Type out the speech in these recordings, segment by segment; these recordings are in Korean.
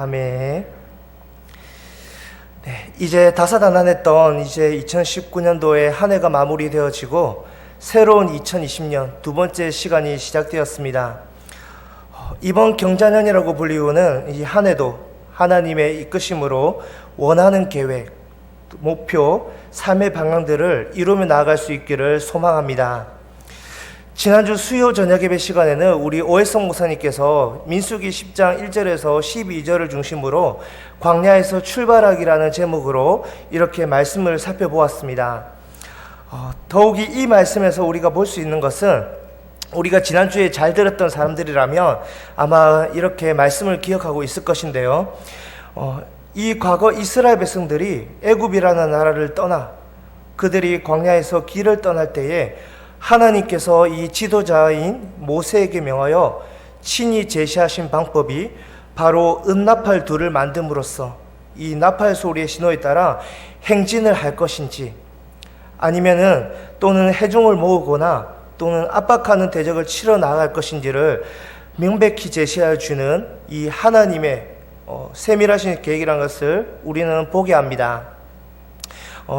아멘. 네, 이제 다사다난했던 2019년도의 한 해가 마무리되어지고 새로운 2020년 두 번째 시간이 시작되었습니다. 이번 경자년이라고 불리우는 이 한 해도 하나님의 이끄심으로 원하는 계획, 목표, 삶의 방향들을 이루며 나아갈 수 있기를 소망합니다. 지난주 수요 저녁 예배 시간에는 우리 오해성 목사님께서 민수기 10장 1절에서 12절을 중심으로 광야에서 출발하기라는 제목으로 이렇게 말씀을 살펴보았습니다. 더욱이 이 말씀에서 우리가 볼 수 있는 것은 우리가 지난주에 잘 들었던 사람들이라면 아마 이렇게 말씀을 기억하고 있을 것인데요. 이 과거 이스라엘 백성들이 애굽이라는 나라를 떠나 그들이 광야에서 길을 떠날 때에 하나님께서 이 지도자인 모세에게 명하여 친히 제시하신 방법이 바로 은나팔 둘을 만듦으로써 이 나팔 소리의 신호에 따라 행진을 할 것인지 아니면은 또는 해중을 모으거나 또는 압박하는 대적을 치러 나갈 것인지를 명백히 제시하여 주는 이 하나님의 세밀하신 계획이라는 것을 우리는 보게 합니다.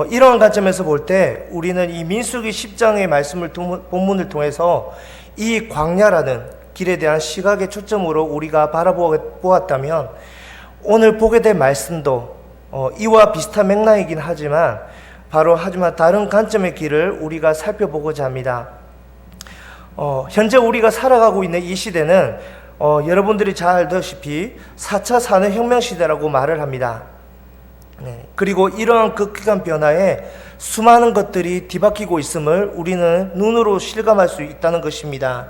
이러한 관점에서 볼 때 우리는 이 민수기 10장의 말씀을 본문을 통해서 이 광야라는 길에 대한 시각의 초점으로 우리가 바라보았다면 오늘 보게 될 말씀도 이와 비슷한 맥락이긴 하지만 하지만 다른 관점의 길을 우리가 살펴보고자 합니다. 현재 우리가 살아가고 있는 이 시대는 여러분들이 잘 알다시피 4차 산업혁명 시대라고 말을 합니다. 그리고 이러한 급격한 변화에 수많은 것들이 뒤바뀌고 있음을 우리는 눈으로 실감할 수 있다는 것입니다.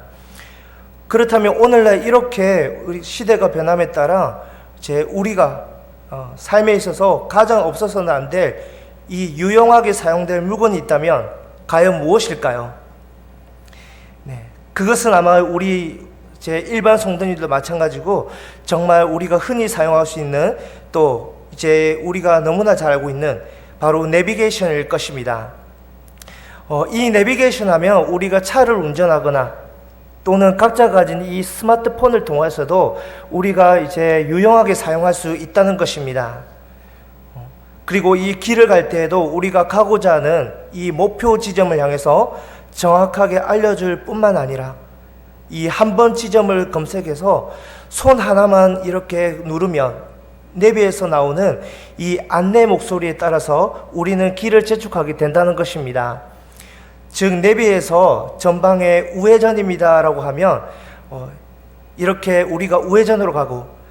그렇다면 오늘날 이렇게 우리 시대가 변함에 따라 우리가 삶에 있어서 가장 없어서는 안 될 이 유용하게 사용될 물건이 있다면 과연 무엇일까요? 그것은 아마 우리 일반 성도님들도 마찬가지고 정말 우리가 흔히 사용할 수 있는 또 우리가 너무나 잘 알고 있는 바로 내비게이션일 것입니다. 이 내비게이션 하면 우리가 차를 운전하거나 또는 각자 가진 이 스마트폰을 통해서도 우리가 유용하게 사용할 수 있다는 것입니다. 그리고 이 길을 갈 때에도 우리가 가고자 하는 이 목표 지점을 향해서 정확하게 알려줄 뿐만 아니라 이 한 번 지점을 검색해서 손 하나만 이렇게 누르면 내비에서 나오는 이 안내 목소리에 따라서 우리는 길을 재촉하게 된다는 것입니다. 즉 내비에서 전방에 우회전입니다 라고 하면 이렇게 우리가 우회전으로 가고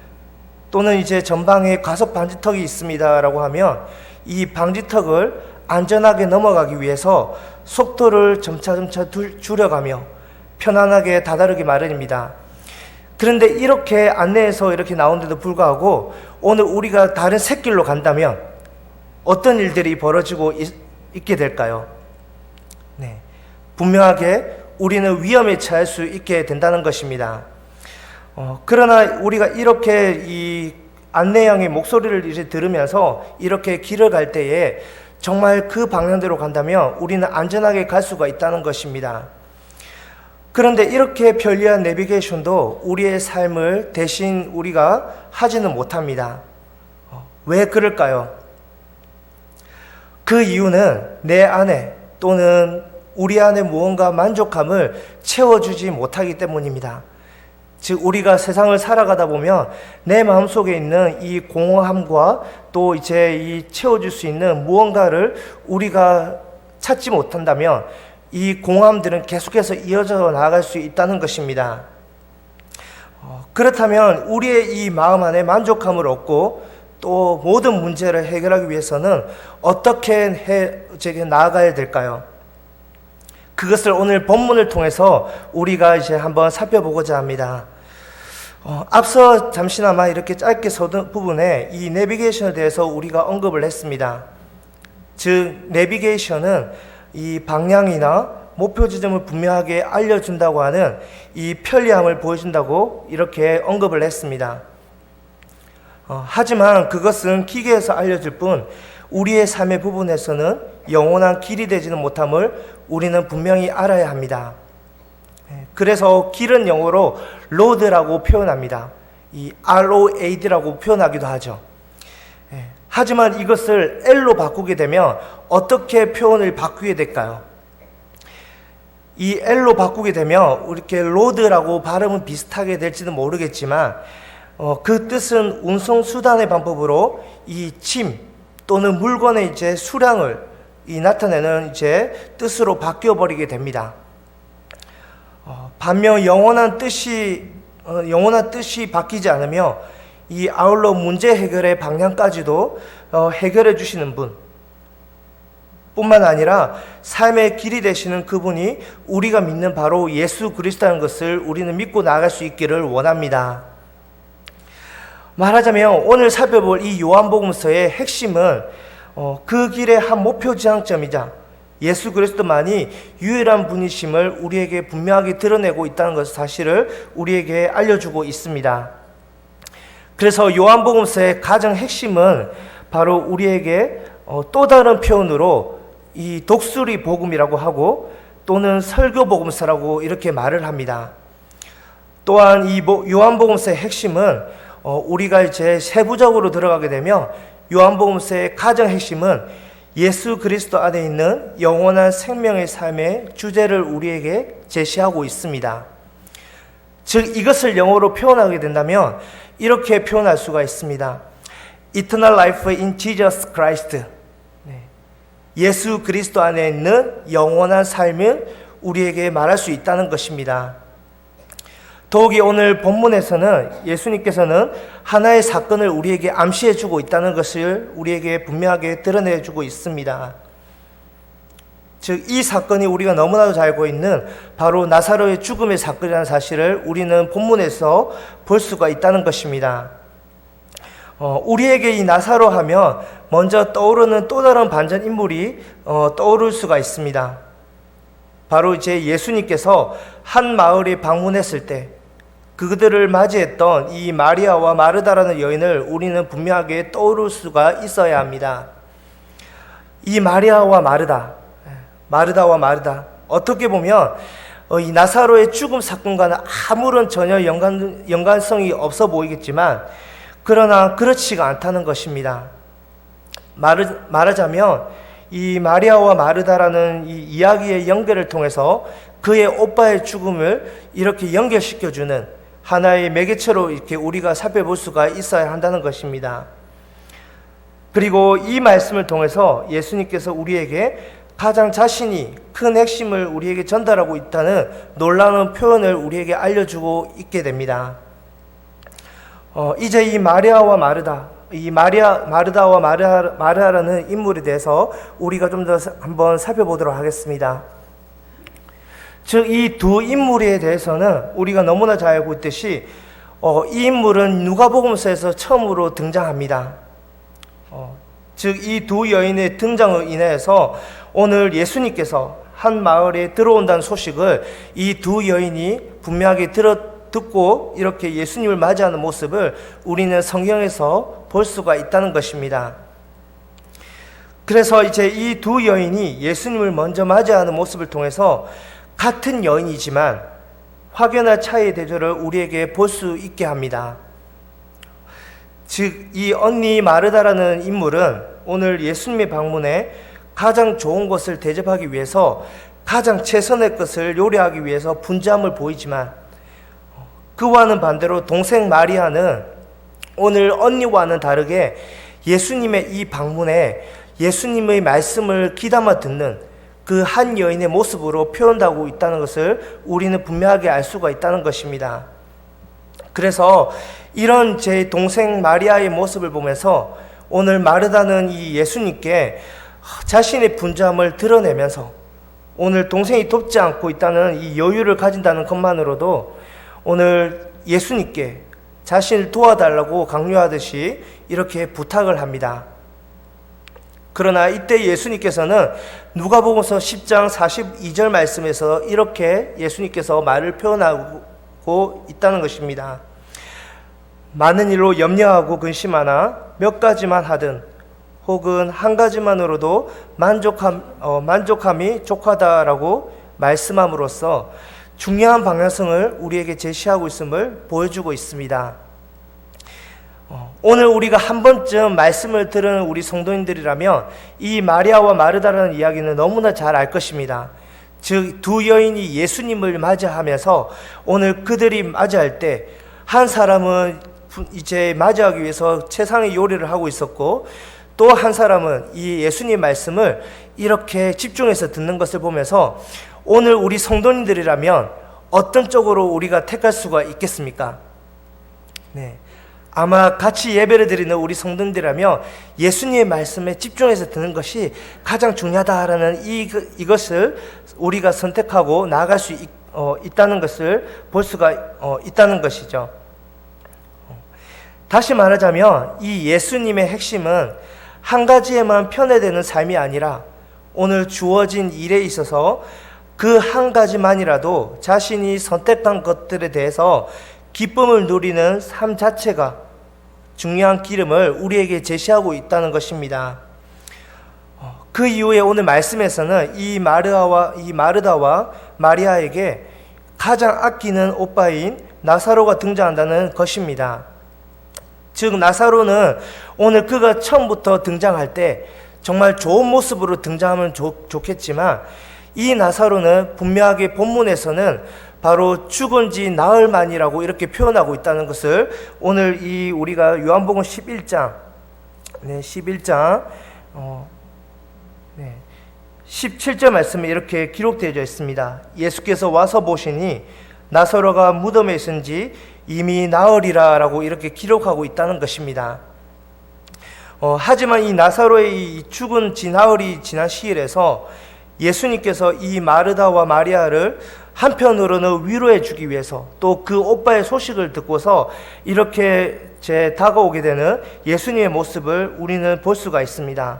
또는 전방에 과속 방지턱이 있습니다 라고 하면 이 방지턱을 안전하게 넘어가기 위해서 속도를 점차 줄여가며 편안하게 다다르기 마련입니다. 그런데 이렇게 안내에서 이렇게 나오는데도 불구하고 오늘 우리가 다른 샛길로 간다면 어떤 일들이 벌어지고 있게 될까요? 분명하게 우리는 위험에 처할 수 있게 된다는 것입니다. 그러나 우리가 이렇게 이 안내양의 목소리를 들으면서 이렇게 길을 갈 때에 정말 그 방향대로 간다면 우리는 안전하게 갈 수가 있다는 것입니다. 그런데 이렇게 편리한 내비게이션도 우리의 삶을 대신 우리가 하지는 못합니다. 왜 그럴까요? 그 이유는 내 안에 또는 우리 안에 무언가 만족감을 채워주지 못하기 때문입니다. 즉 우리가 세상을 살아가다 보면 내 마음속에 있는 이 공허함과 또 이 채워줄 수 있는 무언가를 우리가 찾지 못한다면 이 공허함들은 계속해서 이어져 나아갈 수 있다는 것입니다. 그렇다면 우리의 이 마음 안에 만족감을 얻고 또 모든 문제를 해결하기 위해서는 어떻게 나아가야 될까요? 그것을 오늘 본문을 통해서 우리가 한번 살펴보고자 합니다. 앞서 잠시나마 이렇게 짧게 서둔 부분에 이 내비게이션에 대해서 우리가 언급을 했습니다. 즉 내비게이션은 이 방향이나 목표 지점을 분명하게 알려준다고 하는 이 편리함을 보여준다고 이렇게 언급을 했습니다. 하지만 그것은 기계에서 알려줄 뿐 우리의 삶의 부분에서는 영원한 길이 되지는 못함을 우리는 분명히 알아야 합니다. 그래서 길은 영어로 로드라고 표현합니다. 이 ROAD라고 표현하기도 하죠. 하지만 이것을 L로 바꾸게 되면 어떻게 표현을 바꾸게 될까요? 이 L로 바꾸게 되면 이렇게 로드라고 발음은 비슷하게 될지는 모르겠지만 그 뜻은 운송 수단의 방법으로 이 짐 또는 물건의 이제 수량을 나타내는 이제 뜻으로 바뀌어 버리게 됩니다. 반면 영원한 뜻이 바뀌지 않으며 이 아울러 문제 해결의 방향까지도 해결해 주시는 분 뿐만 아니라 삶의 길이 되시는 그분이 우리가 믿는 바로 예수 그리스도라는 것을 우리는 믿고 나아갈 수 있기를 원합니다. 말하자면 오늘 살펴볼 이 요한복음서의 핵심은 그 길의 한 목표 지향점이자 예수 그리스도만이 유일한 분이심을 우리에게 분명하게 드러내고 있다는 것 사실을 우리에게 알려주고 있습니다. 그래서 요한복음서의 가장 핵심은 바로 우리에게 또 다른 표현으로 이 독수리 복음이라고 하고 또는 설교 복음서라고 이렇게 말을 합니다. 또한 이 요한복음서의 핵심은 우리가 이제 세부적으로 들어가게 되면 요한복음서의 가장 핵심은 예수 그리스도 안에 있는 영원한 생명의 삶의 주제를 우리에게 제시하고 있습니다. 즉 이것을 영어로 표현하게 된다면 이렇게 표현할 수가 있습니다. Eternal life in Jesus Christ. 예수 그리스도 안에 있는 영원한 삶을 우리에게 말할 수 있다는 것입니다. 더욱이 오늘 본문에서는 예수님께서는 하나의 사건을 우리에게 암시해 주고 있다는 것을 우리에게 분명하게 드러내 주고 있습니다. 즉 이 사건이 우리가 너무나도 잘 알고 있는 바로 나사로의 죽음의 사건이라는 사실을 우리는 본문에서 볼 수가 있다는 것입니다. 우리에게 이 나사로 하면 먼저 떠오르는 또 다른 반전 인물이 떠오를 수가 있습니다. 바로 이제 예수님께서 한 마을에 방문했을 때 그들을 맞이했던 이 마리아와 마르다라는 여인을 우리는 분명하게 떠오를 수가 있어야 합니다. 이 마리아와 마르다와 마르다 어떻게 보면 이 나사로의 죽음 사건과는 아무런 전혀 연관성이 없어 보이겠지만 그러나 그렇지가 않다는 것입니다. 말하자면 이 마리아와 마르다라는 이 이야기의 연결을 통해서 그의 오빠의 죽음을 이렇게 연결시켜주는 하나의 매개체로 이렇게 우리가 살펴볼 수가 있어야 한다는 것입니다. 그리고 이 말씀을 통해서 예수님께서 우리에게 가장 자신이 큰 핵심을 우리에게 전달하고 있다는 놀라운 표현을 우리에게 알려주고 있게 됩니다. 이제 이 마리아와 마르다, 마르다와 마리아라는 인물에 대해서 우리가 좀 더 한번 살펴보도록 하겠습니다. 즉, 이 두 인물에 대해서는 우리가 너무나 잘 알고 있듯이 이 인물은 누가복음서에서 처음으로 등장합니다. 즉, 이 두 여인의 등장으로 인해서 오늘 예수님께서 한 마을에 들어온다는 소식을 이 두 여인이 분명하게 듣고 이렇게 예수님을 맞이하는 모습을 우리는 성경에서 볼 수가 있다는 것입니다. 그래서 이제 이 두 여인이 예수님을 먼저 맞이하는 모습을 통해서 같은 여인이지만 확연한 차이의 대조를 우리에게 볼 수 있게 합니다. 즉, 이 언니 마르다라는 인물은 오늘 예수님의 방문에 가장 좋은 것을 대접하기 위해서 가장 최선의 것을 요리하기 위해서 분주함을 보이지만 그와는 반대로 동생 마리아는 오늘 언니와는 다르게 예수님의 이 방문에 예수님의 말씀을 귀담아 듣는 그 한 여인의 모습으로 표현하고 있다는 것을 우리는 분명하게 알 수가 있다는 것입니다. 그래서 이런 제 동생 마리아의 모습을 보면서 오늘 마르다는 이 예수님께 자신의 분주함을 드러내면서 오늘 동생이 돕지 않고 있다는 이 여유를 가진다는 것만으로도 오늘 예수님께 자신을 도와달라고 강요하듯이 이렇게 부탁을 합니다. 그러나 이때 예수님께서는 누가복음서 10장 42절 말씀에서 이렇게 예수님께서 말을 표현하고 있다는 것입니다. 많은 일로 염려하고 근심하나 몇 가지만 하든 혹은 한 가지만으로도 만족함이 족하다라고 말씀함으로써 중요한 방향성을 우리에게 제시하고 있음을 보여주고 있습니다. 오늘 우리가 한 번쯤 말씀을 들은 우리 성도님들이라면 이 마리아와 마르다라는 이야기는 너무나 잘 알 것입니다. 즉 두 여인이 예수님을 맞이하면서 오늘 그들이 맞이할 때 한 사람은 이제 맞이하기 위해서 최상의 요리를 하고 있었고, 또 한 사람은 이 예수님 말씀을 이렇게 집중해서 듣는 것을 보면서 오늘 우리 성도님들이라면 어떤 쪽으로 우리가 택할 수가 있겠습니까? 네. 아마 같이 예배를 드리는 우리 성도님들이라면 예수님의 말씀에 집중해서 듣는 것이 가장 중요하다라는 이것을 우리가 선택하고 나아갈 수 있다는 것을 볼 수가 있다는 것이죠. 다시 말하자면 이 예수님의 핵심은 한 가지에만 편애되는 삶이 아니라 오늘 주어진 일에 있어서 그 한 가지만이라도 자신이 선택한 것들에 대해서 기쁨을 누리는 삶 자체가 중요한 기름을 우리에게 제시하고 있다는 것입니다. 그 이후에 오늘 말씀에서는 이 마르다와 마리아에게 가장 아끼는 오빠인 나사로가 등장한다는 것입니다. 즉 나사로는 오늘 그가 처음부터 등장할 때 정말 좋은 모습으로 등장하면 좋겠지만, 이 나사로는 분명하게 본문에서는 바로 죽은 지 나흘 만이라고 이렇게 표현하고 있다는 것을 오늘 우리가 요한복음 11장 17절 말씀에 이렇게 기록되어 있습니다. 예수께서 와서 보시니 나사로가 무덤에 있은 지 이미 나흘이라 라고 이렇게 기록하고 있다는 것입니다. 하지만 이 나사로의 이 죽은 지 나흘이 지난 시일에서 예수님께서 이 마르다와 마리아를 한편으로는 위로해 주기 위해서 또 그 오빠의 소식을 듣고서 이렇게 다가오게 되는 예수님의 모습을 우리는 볼 수가 있습니다.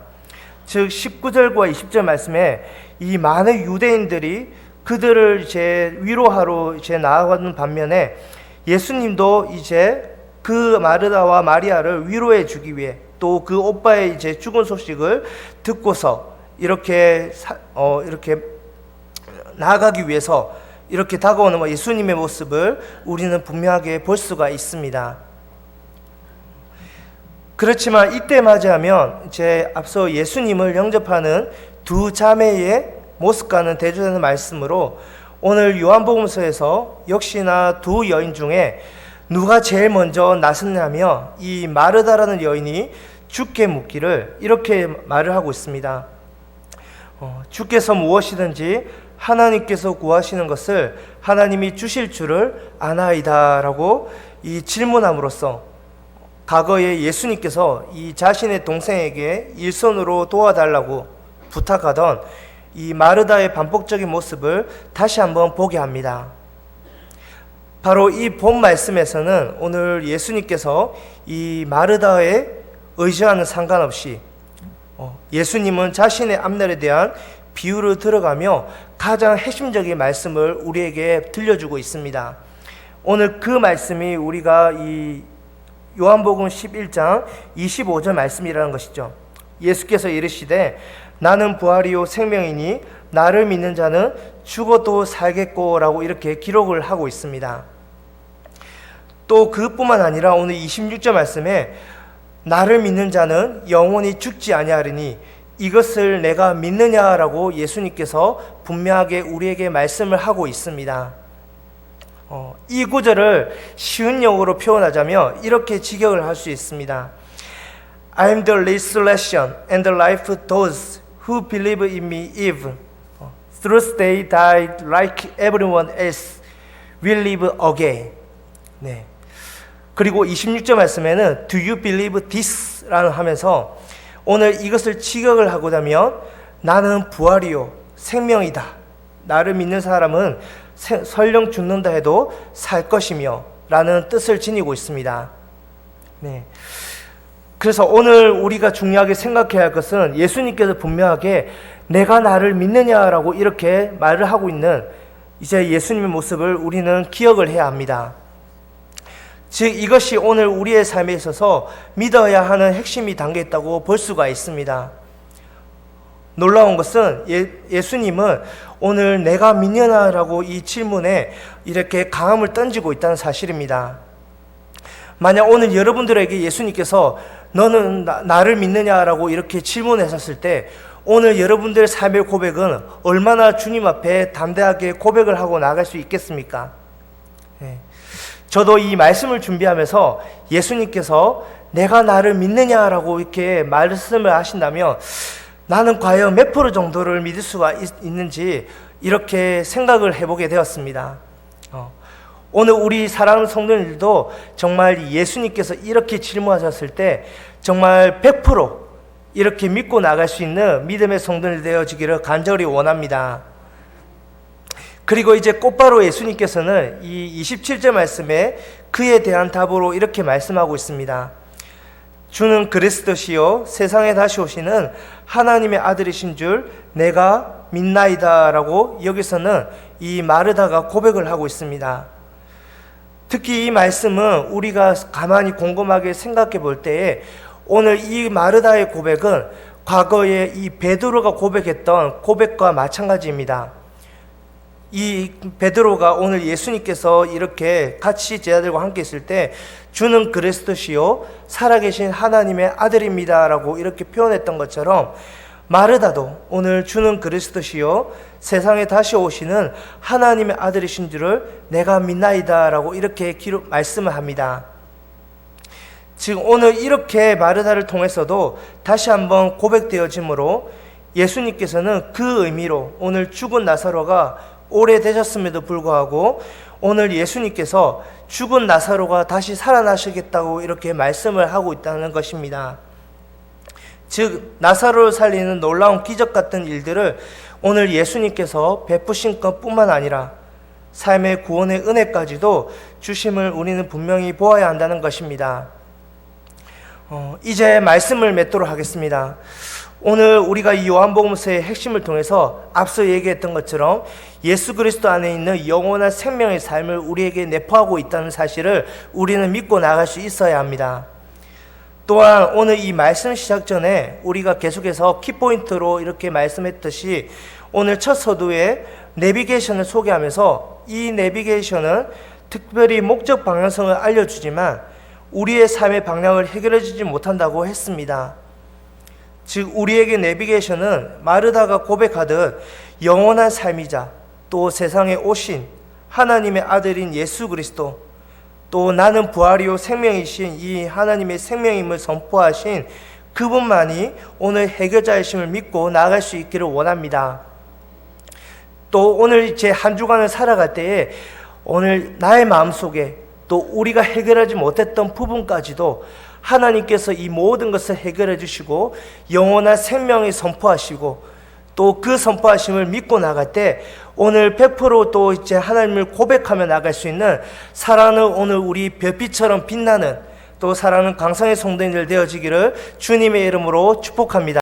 즉 19절과 20절 말씀에 이 많은 유대인들이 그들을 위로하러 나아가는 반면에 예수님도 이제 그 마르다와 마리아를 위로해 주기 위해 또 그 오빠의 죽은 소식을 듣고서 이렇게 나아가기 위해서 이렇게 다가오는 예수님의 모습을 우리는 분명하게 볼 수가 있습니다. 그렇지만 이때 맞이하면 앞서 예수님을 영접하는 두 자매의 모습과는 대조되는 말씀으로 오늘 요한복음서에서 역시나 두 여인 중에 누가 제일 먼저 나섰냐며 이 마르다라는 여인이 주께 묻기를 이렇게 말을 하고 있습니다. 주께서 무엇이든지 하나님께서 구하시는 것을 하나님이 주실 줄을 아나이다 라고 이 질문함으로써 과거에 예수님께서 이 자신의 동생에게 일손으로 도와달라고 부탁하던 이 마르다의 반복적인 모습을 다시 한번 보게 합니다. 바로 이 본 말씀에서는 오늘 예수님께서 이 마르다의 의지와는 상관없이 예수님은 자신의 앞날에 대한 비유를 들어가며 가장 핵심적인 말씀을 우리에게 들려주고 있습니다. 오늘 그 말씀이 우리가 이 요한복음 11장 25절 말씀이라는 것이죠. 예수께서 이르시되 나는 부활이요 생명이니 나를 믿는 자는 죽어도 살겠고 라고 이렇게 기록을 하고 있습니다. 또 그뿐만 아니라 오늘 26절 말씀에 나를 믿는 자는 영원히 죽지 아니하리니 이것을 내가 믿느냐라고 예수님께서 분명하게 우리에게 말씀을 하고 있습니다. 이 구절을 쉬운 영어로 표현하자면 이렇게 직역을 할 수 있습니다. I am the resurrection and the life of those who believe in me if through they died like everyone else will live again. 네. 그리고 26절 말씀에는 Do you believe this? 라는 하면서 오늘 이것을 직역을 하고자면 나는 부활이요 생명이다. 나를 믿는 사람은 설령 죽는다 해도 살 것이며 라는 뜻을 지니고 있습니다. 네. 그래서 오늘 우리가 중요하게 생각해야 할 것은 예수님께서 분명하게 내가 나를 믿느냐라고 이렇게 말을 하고 있는 이제 예수님의 모습을 우리는 기억을 해야 합니다. 즉 이것이 오늘 우리의 삶에 있어서 믿어야 하는 핵심이 담겨 있다고 볼 수가 있습니다. 놀라운 것은 예수님은 오늘 내가 믿느냐라고 이 질문에 이렇게 강함을 던지고 있다는 사실입니다. 만약 오늘 여러분들에게 예수님께서 너는 나를 믿느냐라고 이렇게 질문하셨을 때 오늘 여러분들의 삶의 고백은 얼마나 주님 앞에 담대하게 고백을 하고 나갈 수 있겠습니까? 저도 이 말씀을 준비하면서 예수님께서 내가 나를 믿느냐라고 이렇게 말씀을 하신다면 나는 과연 몇 프로 정도를 믿을 수가 있는지 이렇게 생각을 해보게 되었습니다. 오늘 우리 사랑하는 성도님들도 정말 예수님께서 이렇게 질문하셨을 때 정말 100% 이렇게 믿고 나갈 수 있는 믿음의 성도들 되어지기를 간절히 원합니다. 그리고 이제 곧바로 예수님께서는 이 27절 말씀에 그에 대한 답으로 이렇게 말씀하고 있습니다. 주는 그리스도시요 세상에 다시 오시는 하나님의 아들이신 줄 내가 믿나이다 라고 여기서는 이 마르다가 고백을 하고 있습니다. 특히 이 말씀은 우리가 가만히 곰곰하게 생각해 볼 때에 오늘 이 마르다의 고백은 과거에 이 베드로가 고백했던 고백과 마찬가지입니다. 이 베드로가 오늘 예수님께서 이렇게 같이 제자들과 함께 있을 때 주는 그리스도시요 살아계신 하나님의 아들입니다 라고 이렇게 표현했던 것처럼 마르다도 오늘 주는 그리스도시요 세상에 다시 오시는 하나님의 아들이신 줄을 내가 믿나이다 라고 이렇게 말씀을 합니다. 지금 오늘 이렇게 마르다를 통해서도 다시 한번 고백되어지므로 예수님께서는 그 의미로 오늘 죽은 나사로가 오래되셨음에도 불구하고 오늘 예수님께서 죽은 나사로가 다시 살아나시겠다고 이렇게 말씀을 하고 있다는 것입니다. 즉 나사로를 살리는 놀라운 기적 같은 일들을 오늘 예수님께서 베푸신 것뿐만 아니라 삶의 구원의 은혜까지도 주심을 우리는 분명히 보아야 한다는 것입니다. 이제 말씀을 맺도록 하겠습니다. 오늘 우리가 이 요한복음서의 핵심을 통해서 앞서 얘기했던 것처럼 예수 그리스도 안에 있는 영원한 생명의 삶을 우리에게 내포하고 있다는 사실을 우리는 믿고 나갈 수 있어야 합니다. 또한 오늘 이 말씀 시작 전에 우리가 계속해서 키포인트로 이렇게 말씀했듯이 오늘 첫 서두에 내비게이션을 소개하면서 이 내비게이션은 특별히 목적 방향성을 알려주지만 우리의 삶의 방향을 해결해주지 못한다고 했습니다. 즉 우리에게 내비게이션은 마르다가 고백하듯 영원한 삶이자 또 세상에 오신 하나님의 아들인 예수 그리스도 또 나는 부활이요 생명이신 이 하나님의 생명임을 선포하신 그분만이 오늘 해결자이심을 믿고 나아갈 수 있기를 원합니다. 또 오늘 제 한 주간을 살아갈 때에 오늘 나의 마음속에 또 우리가 해결하지 못했던 부분까지도 하나님께서 이 모든 것을 해결해 주시고 영원한 생명을 선포하시고 또 그 선포하심을 믿고 나갈 때 오늘 100% 이제 하나님을 고백하며 나갈 수 있는 사랑하는 오늘 우리 별빛처럼 빛나는 또 사랑하는 강성의 성도님들 되어지기를 주님의 이름으로 축복합니다.